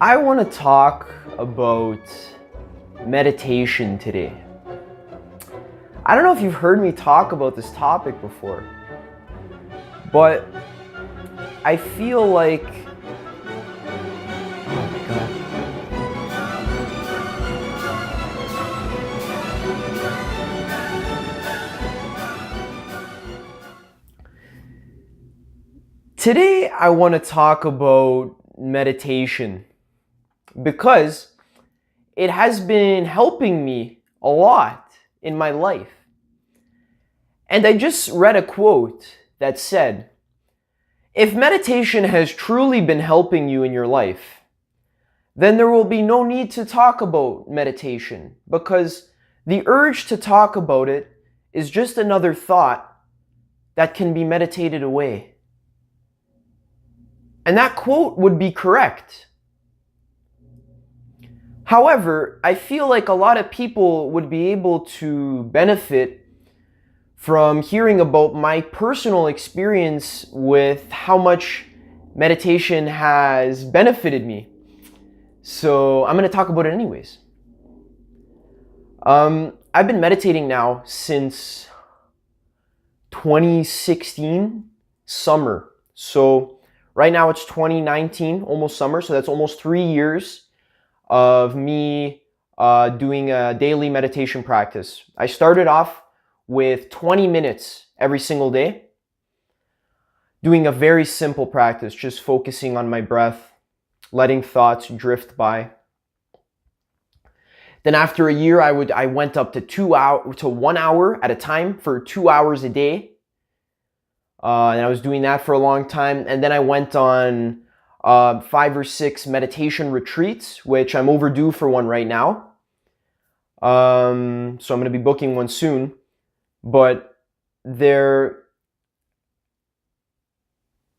I want to talk about meditation today. I don't know if you've heard me talk about this topic before, but I feel like, oh my God. Today I want to talk about meditation because it has been helping me a lot in my life. And I just read a quote that said, if meditation has truly been helping you in your life, then there will be no need to talk about meditation because the urge to talk about it is just another thought that can be meditated away. And that quote would be correct. However, I feel like a lot of people would be able to benefit from hearing about my personal experience with how much meditation has benefited me. So I'm going to talk about it anyways. I've been meditating now since 2016 summer. So right now it's 2019, almost summer. So that's almost 3 years of me doing a daily meditation practice. I started off with 20 minutes every single day, doing a very simple practice, just focusing on my breath, letting thoughts drift by. Then after a year, I went up to 1 hour at a time for 2 hours a day. And I was doing that for a long time. And then I went on 5 or 6 meditation retreats, which I'm overdue for one right now. So I'm going to be booking one soon. But the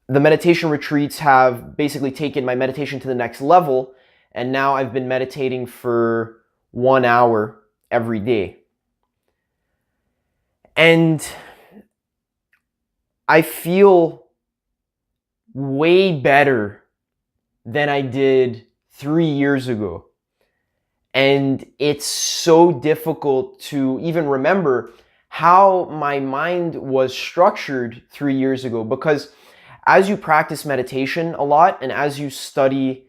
meditation retreats have basically taken my meditation to the next level. And now I've been meditating for 1 hour every day. And I feel way better than I did 3 years ago. And it's so difficult to even remember how my mind was structured 3 years ago, because as you practice meditation a lot and as you study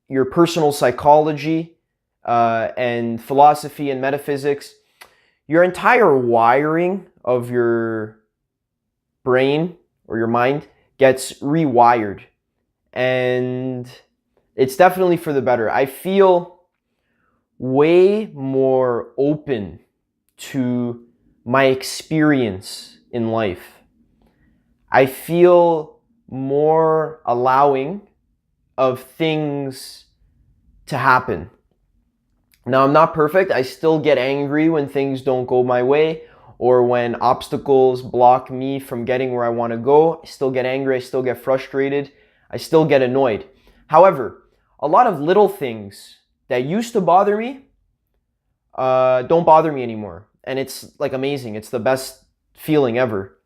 your personal psychology and philosophy and metaphysics, your entire wiring of your brain or your mind gets rewired, and it's definitely for the better. I feel way more open to my experience in life. I feel more allowing of things to happen. Now, I'm not perfect. I still get angry when things don't go my way, or when obstacles block me from getting where I want to go. I still get angry. I still get frustrated. I still get annoyed. However, a lot of little things that used to bother me don't bother me anymore. And it's like amazing. It's the best feeling ever.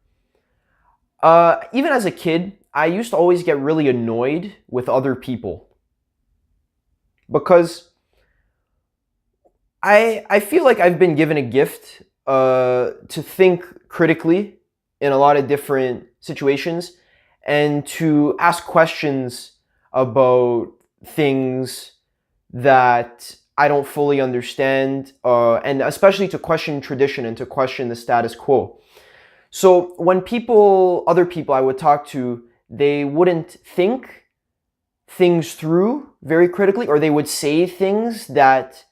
Even as a kid, I used to always get really annoyed with other people because I feel like I've been given a gift to think critically in a lot of different situations and to ask questions about things that I don't fully understand, and especially to question tradition and to question the status quo. So when other people I would talk to, they wouldn't think things through very critically, or they would say things that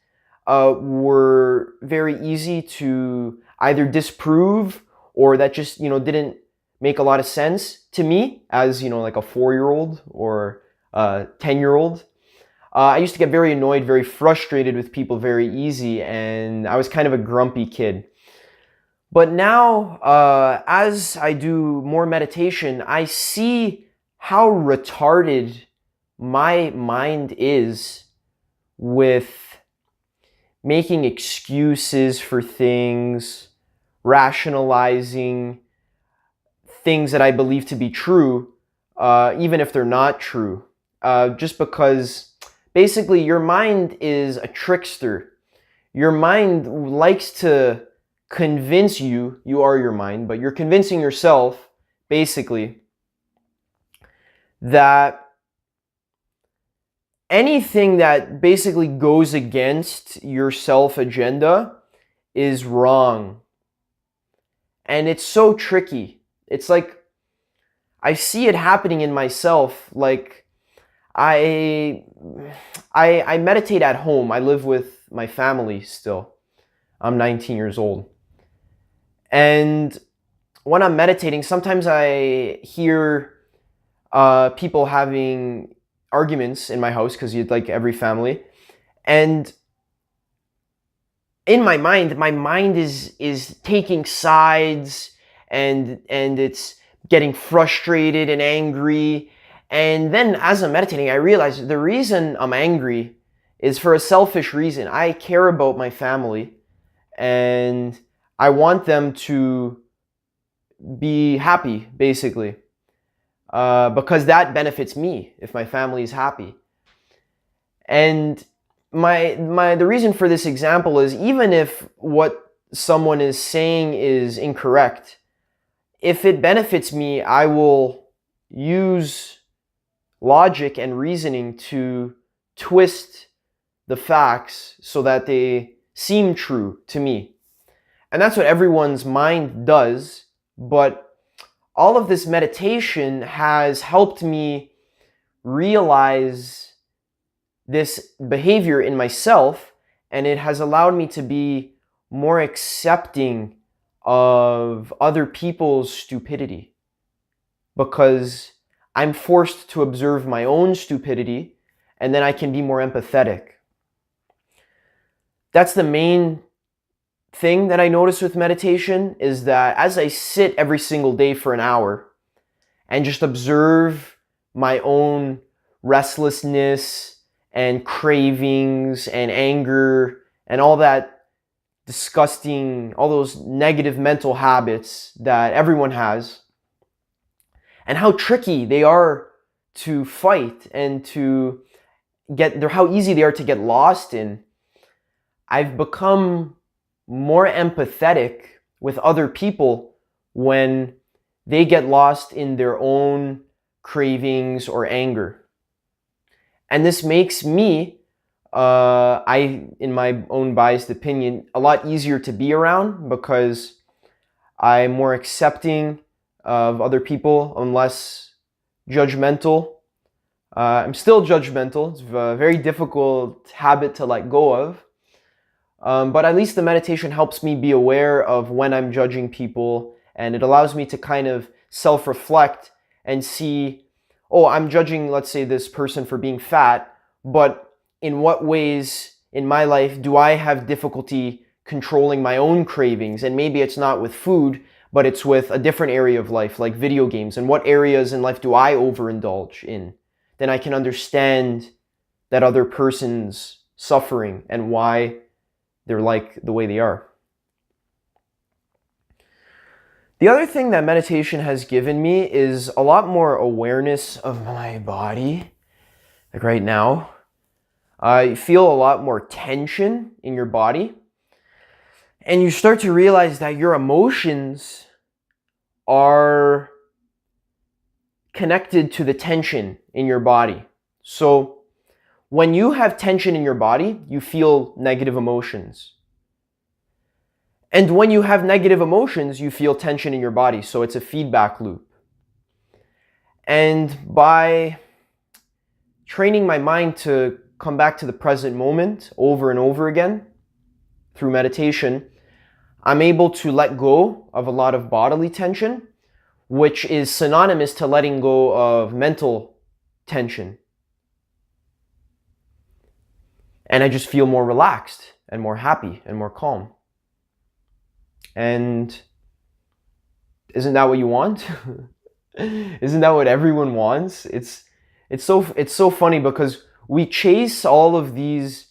were very easy to either disprove or that just, didn't make a lot of sense to me as, like a 4-year-old or a 10-year-old. I used to get very annoyed, very frustrated with people very easy, and I was kind of a grumpy kid. But now, as I do more meditation, I see how retarded my mind is with making excuses for things, rationalizing things that I believe to be true, even if they're not true. just because basically your mind is a trickster. Your mind likes to convince you, you are your mind, but you're convincing yourself basically that anything that basically goes against your self agenda is wrong. And it's so tricky. It's like I see it happening in myself. Like I meditate at home. I live with my family still. I'm 19 years old. And when I'm meditating, sometimes I hear people having arguments in my house, because you'd like every family. And in my mind is taking sides, and it's getting frustrated and angry. And then as I'm meditating, I realize the reason I'm angry is for a selfish reason. I care about my family and I want them to be happy, basically, because that benefits me if my family is happy. And the reason for this example is, even if what someone is saying is incorrect, if it benefits me, I will use logic and reasoning to twist the facts so that they seem true to me. And that's what everyone's mind does. But all of this meditation has helped me realize this behavior in myself, and it has allowed me to be more accepting of other people's stupidity, because I'm forced to observe my own stupidity, and then I can be more empathetic. That's the main thing that I notice with meditation, is that as I sit every single day for an hour and just observe my own restlessness and cravings and anger and all that disgusting, all those negative mental habits that everyone has, and how tricky they are to fight and to how easy they are to get lost in, I've become more empathetic with other people when they get lost in their own cravings or anger. And this makes me, in my own biased opinion, a lot easier to be around, because I'm more accepting of other people. I'm less judgmental. I'm still judgmental. It's a very difficult habit to let go of. But at least the meditation helps me be aware of when I'm judging people, and it allows me to kind of self-reflect and see, oh, I'm judging, let's say, this person for being fat, but in what ways in my life do I have difficulty controlling my own cravings? And maybe it's not with food, but it's with a different area of life, like video games. And what areas in life do I overindulge in? Then I can understand that other person's suffering and why they're like the way they are. The other thing that meditation has given me is a lot more awareness of my body. Like right now, I feel a lot more tension in your body. And you start to realize that your emotions are connected to the tension in your body. So when you have tension in your body, you feel negative emotions. And when you have negative emotions, you feel tension in your body. So it's a feedback loop. And by training my mind to come back to the present moment over and over again through meditation, I'm able to let go of a lot of bodily tension, which is synonymous to letting go of mental tension. And I just feel more relaxed and more happy and more calm. And isn't that what you want? Isn't that what everyone wants? It's so funny, because we chase all of these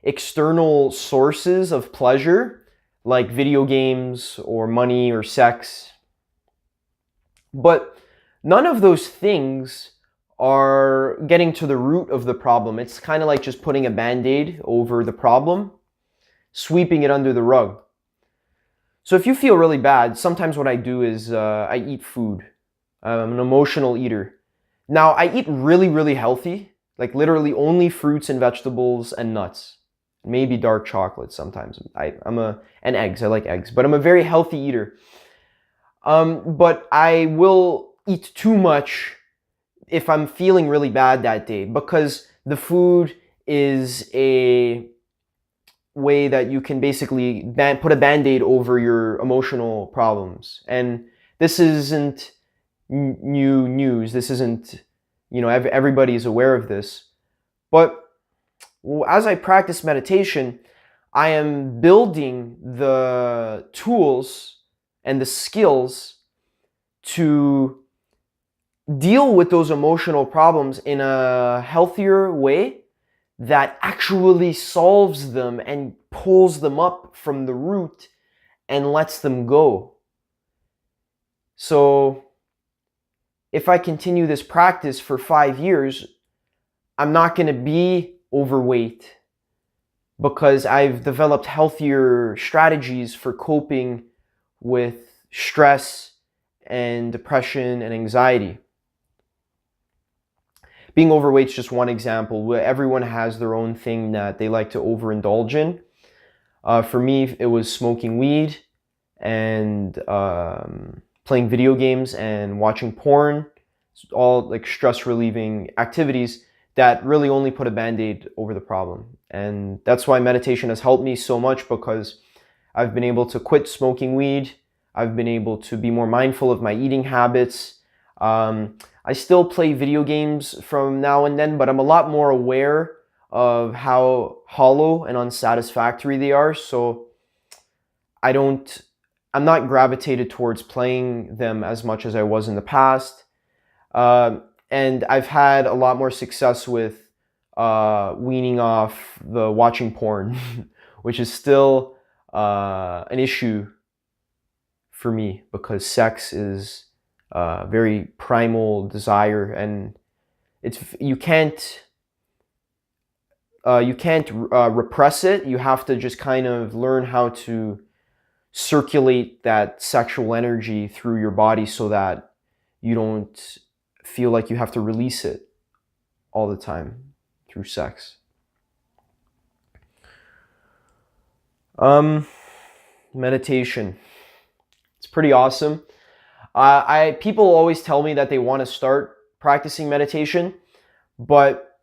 external sources of pleasure, like video games or money or sex. But none of those things are getting to the root of the problem. It's kind of like just putting a band-aid over the problem, sweeping it under the rug. So if you feel really bad, sometimes what I do is I eat food. I'm an emotional eater. Now, I eat really, really healthy, like literally only fruits and vegetables and nuts. Maybe dark chocolate sometimes. And eggs. I like eggs, but I'm a very healthy eater. But I will eat too much if I'm feeling really bad that day, because the food is a way that you can basically put a band-aid over your emotional problems. And this isn't new news. This isn't, everybody's aware of this. But as I practice meditation, I am building the tools and the skills to deal with those emotional problems in a healthier way that actually solves them and pulls them up from the root and lets them go. So if I continue this practice for 5 years, I'm not going to be overweight because I've developed healthier strategies for coping with stress and depression and anxiety. Being overweight is just one example. Everyone has their own thing that they like to overindulge in. For me, it was smoking weed and playing video games and watching porn. It's all like stress relieving activities that really only put a band-aid over the problem. And that's why meditation has helped me so much, because I've been able to quit smoking weed. I've been able to be more mindful of my eating habits. I still play video games from now and then, but I'm a lot more aware of how hollow and unsatisfactory they are. So I'm not gravitated towards playing them as much as I was in the past. And I've had a lot more success with weaning off the watching porn, which is still an issue for me, because sex is very primal desire, and you can't repress it. You have to just kind of learn how to circulate that sexual energy through your body so that you don't feel like you have to release it all the time through sex. Meditation. It's pretty awesome. People always tell me that they want to start practicing meditation, but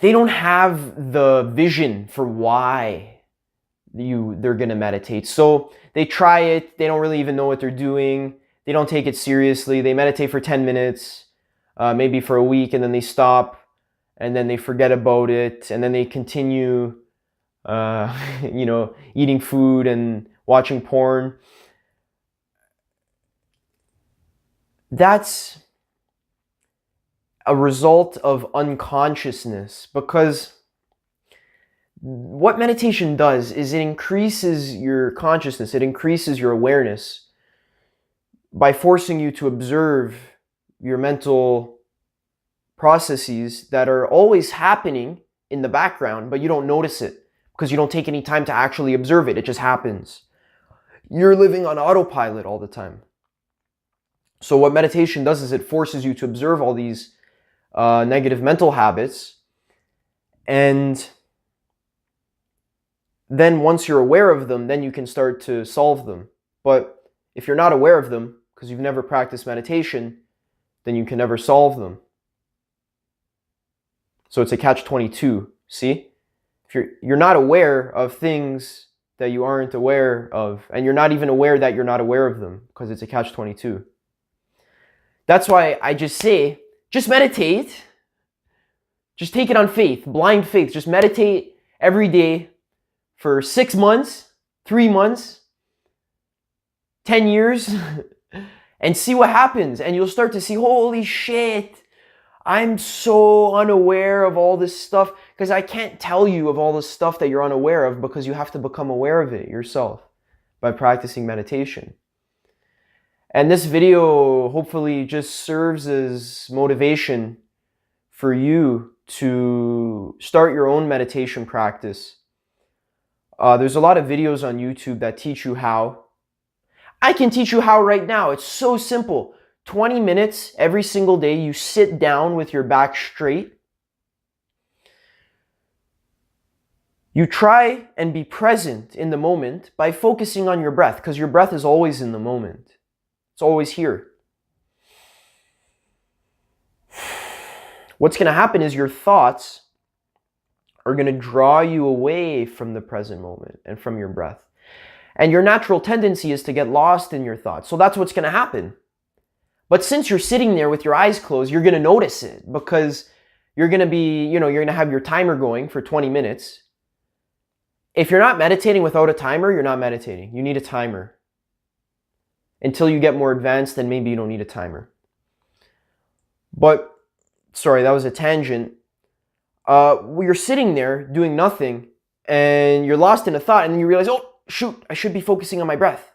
they don't have the vision for why they're gonna meditate. So they try it, they don't really even know what they're doing, they don't take it seriously, they meditate for 10 minutes, maybe for a week, and then they stop, and then they forget about it, and then they continue eating food and watching porn. That's a result of unconsciousness, because what meditation does is it increases your consciousness, it increases your awareness by forcing you to observe your mental processes that are always happening in the background, but you don't notice it because you don't take any time to actually observe it. It just happens. You're living on autopilot all the time. So what meditation does is it forces you to observe all these negative mental habits, and then once you're aware of them, then you can start to solve them. But if you're not aware of them, because you've never practiced meditation, then you can never solve them. So it's a catch-22, see? If you're not aware of things that you aren't aware of, and you're not even aware that you're not aware of them, because it's a catch-22. That's why I just say, just meditate. Just take it on faith, blind faith. Just meditate every day for 6 months, 3 months, 10 years, and see what happens. And you'll start to see, holy shit, I'm so unaware of all this stuff, because I can't tell you of all the stuff that you're unaware of, because you have to become aware of it yourself by practicing meditation. And this video hopefully just serves as motivation for you to start your own meditation practice. There's a lot of videos on YouTube that teach you how. I can teach you how right now. It's so simple. 20 minutes every single day, you sit down with your back straight. You try and be present in the moment by focusing on your breath, because your breath is always in the moment. It's always here. What's going to happen is your thoughts are going to draw you away from the present moment and from your breath. And your natural tendency is to get lost in your thoughts. So that's what's going to happen. But since you're sitting there with your eyes closed, you're going to notice it, because you're going to be, you're going to have your timer going for 20 minutes. If you're not meditating without a timer, you're not meditating. You need a timer. Until you get more advanced, then maybe you don't need a timer. But, sorry, that was a tangent. You're sitting there doing nothing, and you're lost in a thought, and then you realize, oh, shoot, I should be focusing on my breath,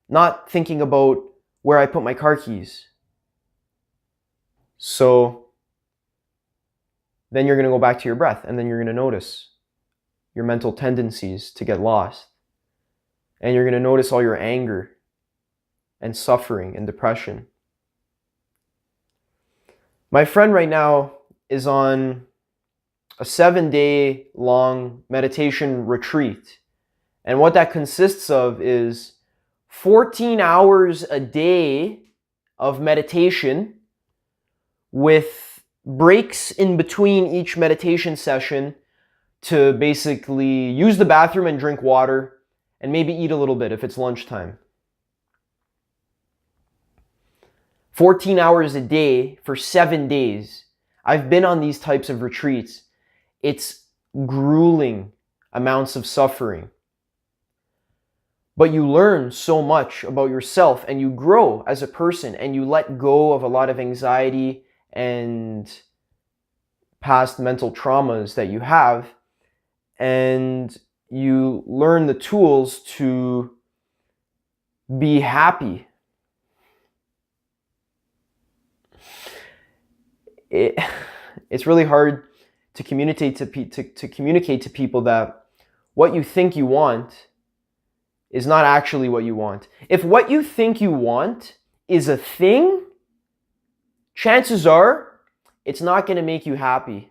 not thinking about where I put my car keys. So, then you're going to go back to your breath, and then you're going to notice your mental tendencies to get lost. And you're going to notice all your anger and suffering and depression. My friend right now is on a 7-day long meditation retreat. And what that consists of is 14 hours a day of meditation with breaks in between each meditation session to basically use the bathroom and drink water and maybe eat a little bit if it's lunchtime. 14 hours a day for 7 days. I've been on these types of retreats. It's grueling amounts of suffering. But you learn so much about yourself, and you grow as a person, and you let go of a lot of anxiety and past mental traumas that you have, and you learn the tools to be happy. It's really hard to communicate to people that what you think you want is not actually what you want. If what you think you want is a thing, chances are it's not going to make you happy.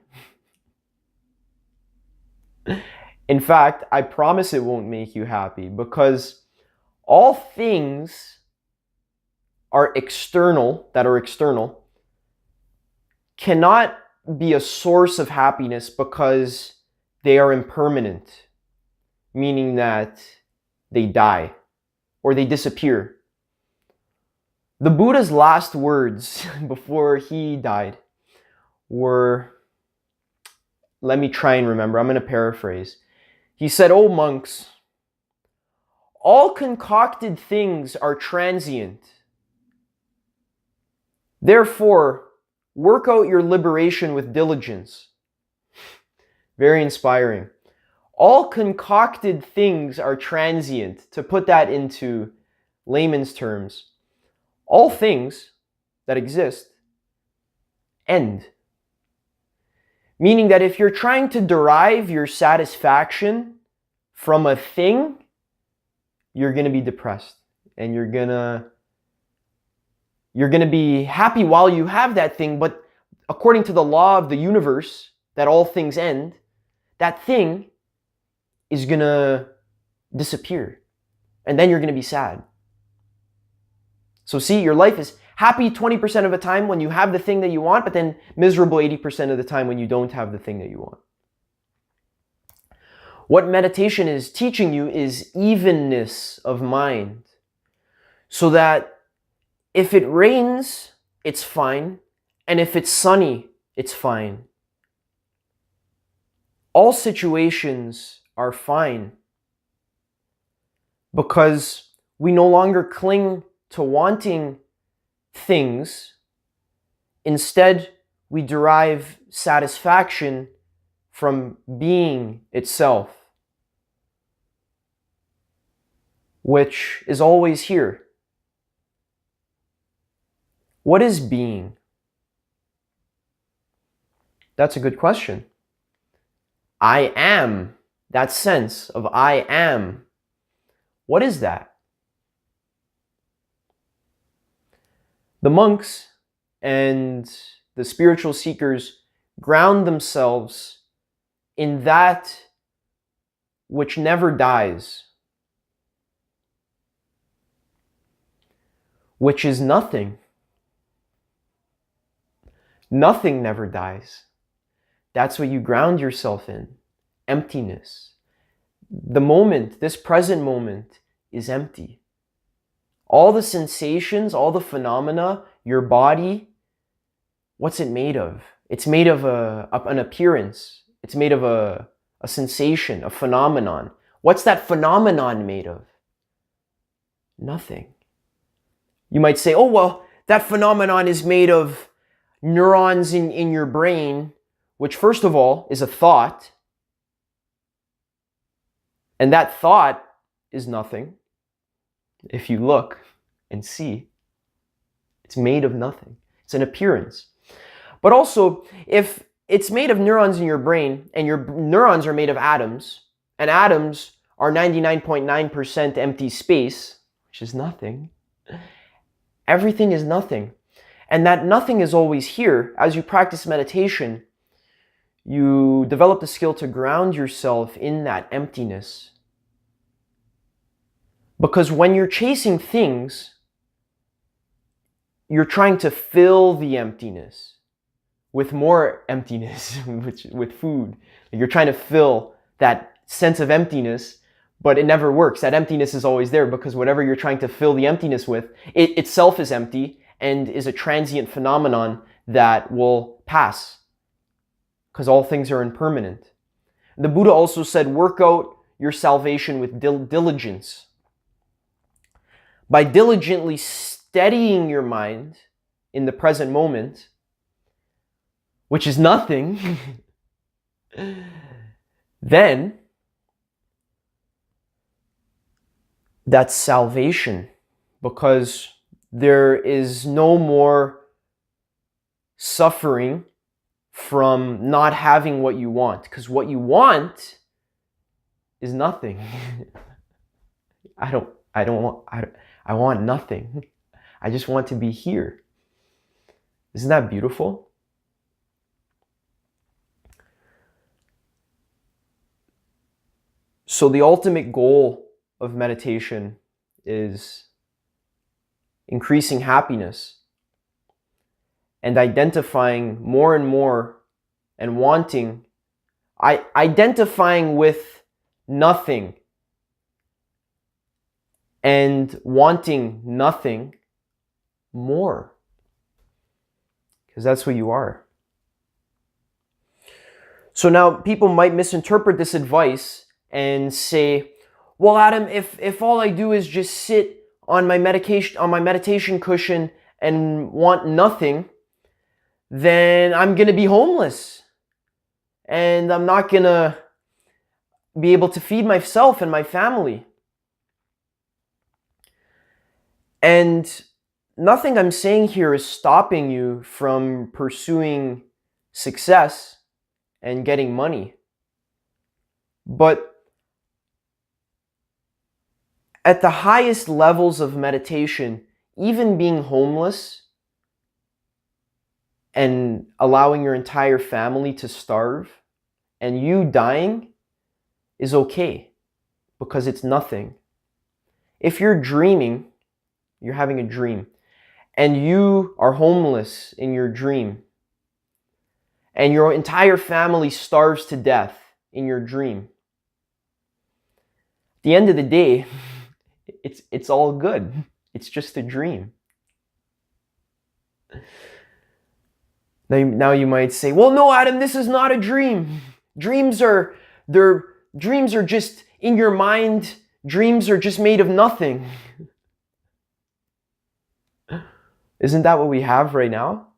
In fact, I promise it won't make you happy, because all things that are external, cannot be a source of happiness because they are impermanent, meaning that they die or they disappear. The Buddha's last words before he died were, let me try and remember, I'm going to paraphrase. He said, "O monks, all concocted things are transient. Therefore, work out your liberation with diligence." Very inspiring. All concocted things are transient. To put that into layman's terms, all things that exist end. Meaning that if you're trying to derive your satisfaction from a thing, you're going to be depressed, and you're going to be happy while you have that thing, but according to the law of the universe, that all things end, that thing is going to disappear. And then you're going to be sad. So see, your life is happy 20% of the time when you have the thing that you want, but then miserable 80% of the time when you don't have the thing that you want. What meditation is teaching you is evenness of mind. So that if it rains, it's fine. And if it's sunny, it's fine. All situations are fine, because we no longer cling to wanting things. Instead, we derive satisfaction from being itself, which is always here. What is being? That's a good question. I am, that sense of I am. What is that? The monks and the spiritual seekers ground themselves in that which never dies, which is nothing. Nothing never dies. That's what you ground yourself in. Emptiness. The moment, this present moment, is empty. All the sensations, all the phenomena, your body, what's it made of? It's made of an appearance. It's made of a sensation, a phenomenon. What's that phenomenon made of? Nothing. You might say, oh, well, that phenomenon is made of neurons in your brain, which first of all is a thought. And that thought is nothing. If you look and see, it's made of nothing. It's an appearance. But also, if it's made of neurons in your brain, and your neurons are made of atoms, and atoms are 99.9% empty space, which is nothing, everything is nothing. And that nothing is always here. As you practice meditation, you develop the skill to ground yourself in that emptiness. Because when you're chasing things, you're trying to fill the emptiness with more emptiness, with food. You're trying to fill that sense of emptiness, but it never works. That emptiness is always there because whatever you're trying to fill the emptiness with, it itself is empty and is a transient phenomenon that will pass because all things are impermanent. The Buddha also said, work out your salvation with diligence. By diligently steadying your mind in the present moment, which is nothing, then that's salvation, because there is no more suffering from not having what you want, because what you want is nothing. I want nothing. I just want to be here. Isn't that beautiful? So the ultimate goal of meditation is increasing happiness and identifying more and more and identifying with nothing and wanting nothing more, because that's who you are. So now people might misinterpret this advice and say, well, Adam, if all I do is just sit on my meditation cushion and want nothing, then I'm going to be homeless and I'm not going to be able to feed myself and my family. And nothing I'm saying here is stopping you from pursuing success and getting money. But at the highest levels of meditation, even being homeless and allowing your entire family to starve and you dying is okay, because it's nothing. If you're dreaming, you're having a dream, and you are homeless in your dream, and your entire family starves to death in your dream, at the end of the day, it's all good. It's just a dream. Now you might say, well, no, Adam, this is not a dream. Dreams are just in your mind. Dreams are just made of nothing. Isn't that what we have right now?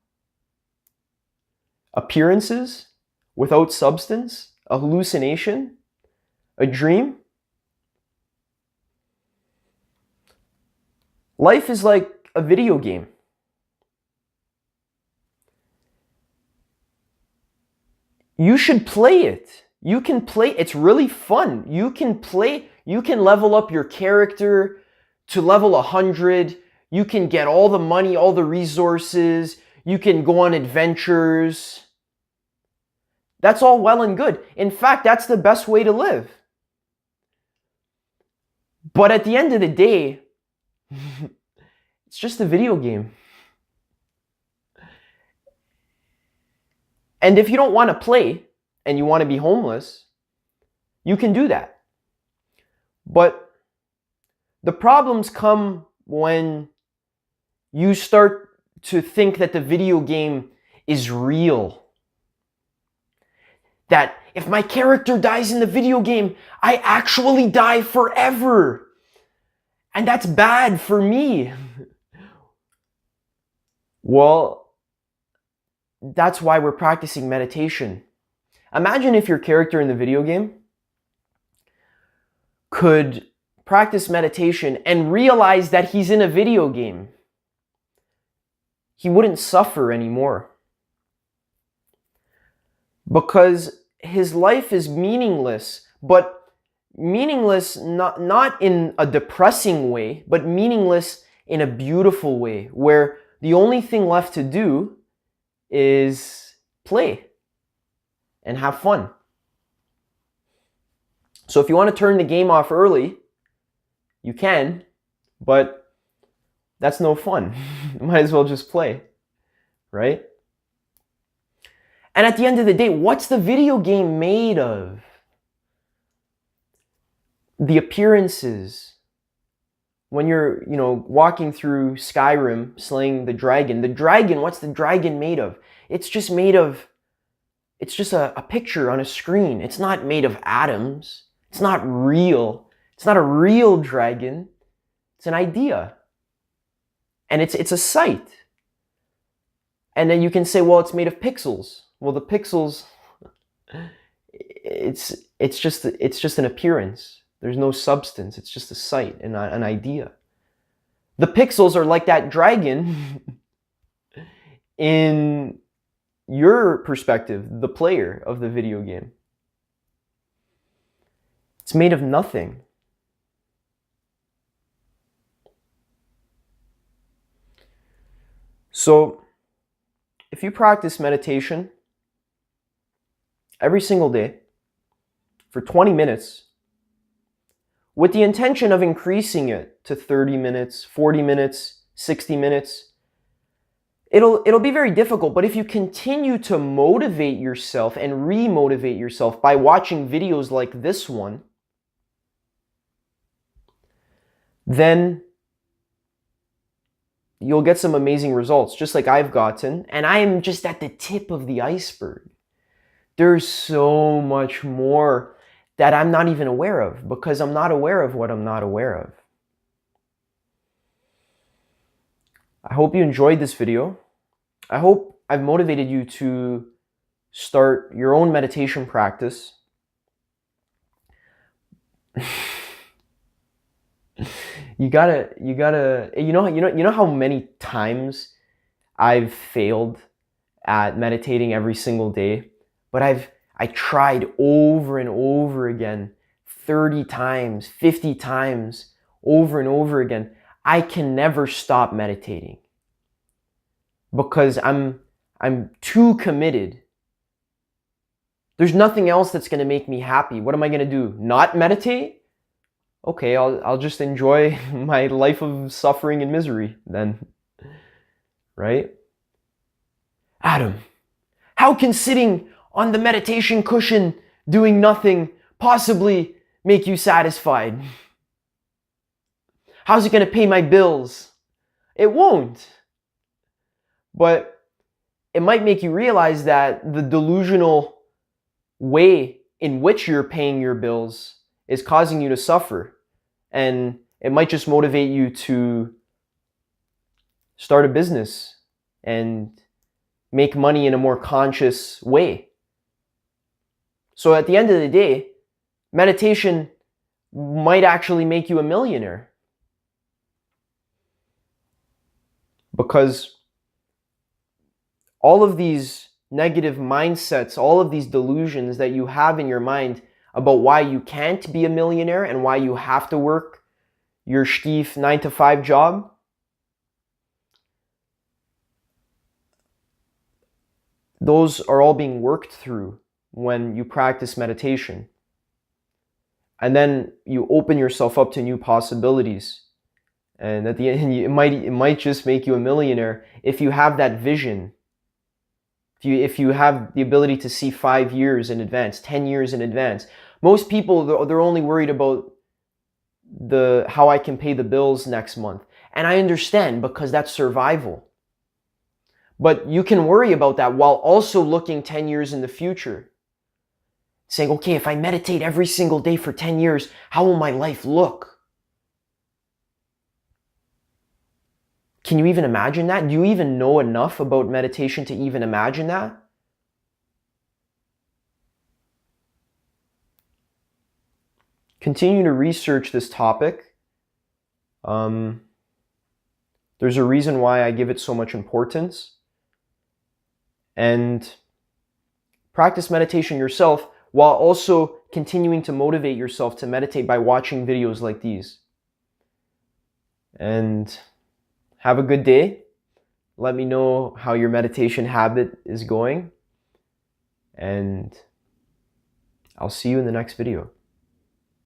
Appearances without substance, a hallucination, a dream. Life is like a video game. you should play it. You can play, it's really fun. You can play, you can level up your character to level 100. You can get all the money, all the resources. You can go on adventures. That's all well and good. In fact, that's the best way to live. But at the end of the day, it's just a video game. And if you don't want to play and you want to be homeless, you can do that. But the problems come when you start to think that the video game is real. That if my character dies in the video game, I actually die forever. And that's bad for me. Well, that's why we're practicing meditation. Imagine if your character in the video game could practice meditation and realize that he's in a video game. He wouldn't suffer anymore. Because his life is meaningless, but meaningless not in a depressing way, but meaningless in a beautiful way, where the only thing left to do is play and have fun. So if you want to turn the game off early, you can, but that's no fun. You might as well just play, right? And at the end of the day, what's the video game made of? The appearances. When you're, walking through Skyrim, slaying the dragon. The dragon, what's the dragon made of? It's just a picture on a screen. It's not made of atoms. It's not real. It's not a real dragon. It's an idea. And it's a sight. And then you can say, well, it's made of pixels. Well, the pixels, it's just an appearance. There's no substance. It's just a sight and an idea. The pixels are like that dragon in your perspective, the player of the video game. It's made of nothing. So, if you practice meditation every single day for 20 minutes, with the intention of increasing it to 30 minutes, 40 minutes, 60 minutes, it'll be very difficult. But if you continue to motivate yourself and re-motivate yourself by watching videos like this one, then you'll get some amazing results, just like I've gotten. And I am just at the tip of the iceberg. There's so much more that I'm not even aware of, because I'm not aware of what I'm not aware of. I hope you enjoyed this video. I hope I've motivated you to start your own meditation practice. You know how many times I've failed at meditating every single day, but I tried over and over again, 30 times, 50 times, over and over again. I can never stop meditating because I'm too committed. There's nothing else that's going to make me happy. What am I going to do? Not meditate? Okay, I'll just enjoy my life of suffering and misery then. Right? Adam, how can sitting on the meditation cushion doing nothing possibly make you satisfied? How's it going to pay my bills? It won't. But it might make you realize that the delusional way in which you're paying your bills is causing you to suffer. And it might just motivate you to start a business and make money in a more conscious way. So at the end of the day, meditation might actually make you a millionaire. Because all of these negative mindsets, all of these delusions that you have in your mind about why you can't be a millionaire and why you have to work your stief 9-to-5 job, those are all being worked through when you practice meditation. And then you open yourself up to new possibilities. And at the end, it might just make you a millionaire if you have that vision. If you have the ability to see 5 years in advance, 10 years in advance. Most people, they're only worried about how I can pay the bills next month. And I understand, because that's survival. But you can worry about that while also looking 10 years in the future. Saying, okay, if I meditate every single day for 10 years, how will my life look? Can you even imagine that? Do you even know enough about meditation to even imagine that? Continue to research this topic. There's a reason why I give it so much importance. And practice meditation yourself while also continuing to motivate yourself to meditate by watching videos like these. And have a good day. Let me know how your meditation habit is going. And I'll see you in the next video.